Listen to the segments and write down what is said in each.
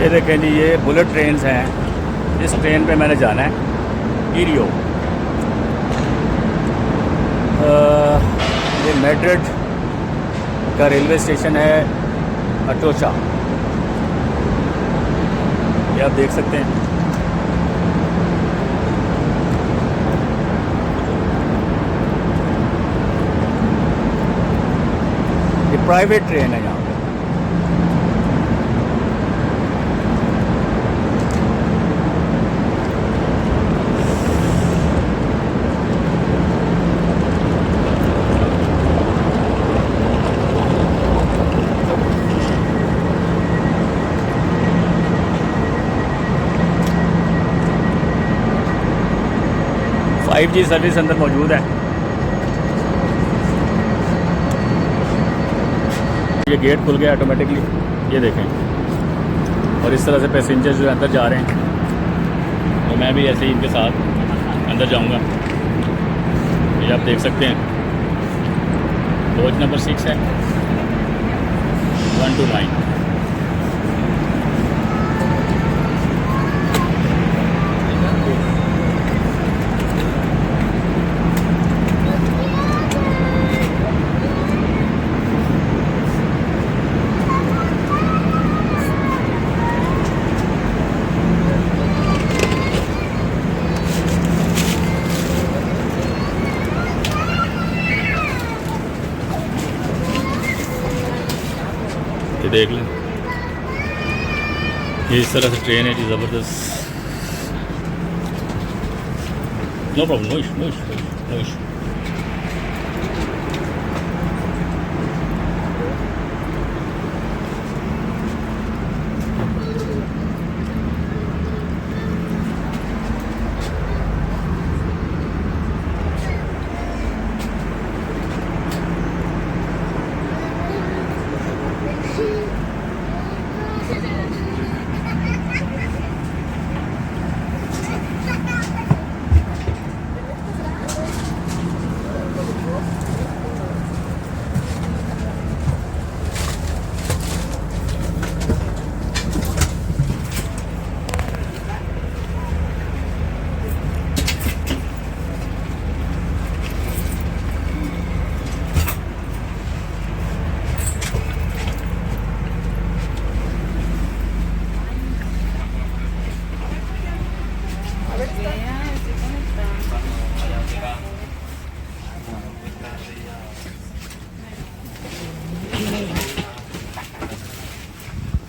ये देखें जी, ये बुलेट ट्रेन्स हैं। इस ट्रेन पे मैंने जाना है ईरियो। ये मैड्रिड का रेलवे स्टेशन है, अटोचा। ये आप देख सकते हैं। ये प्राइवेट ट्रेन है यहाँ पे। फाइव जी सर्विस अंदर मौजूद है। ये गेट खुल गया ऑटोमेटिकली, ये देखें। और इस तरह से पैसेंजर जो अंदर जा रहे हैं, तो मैं भी ऐसे ही इनके साथ अंदर जाऊंगा। ये आप देख सकते हैं, कोच नंबर 6 है, 129। ये देख लें, ये इस तरह से ट्रेन है जी, ज़बरदस्त। No problem, no issue, no issue, no issue.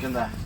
¿Qué onda?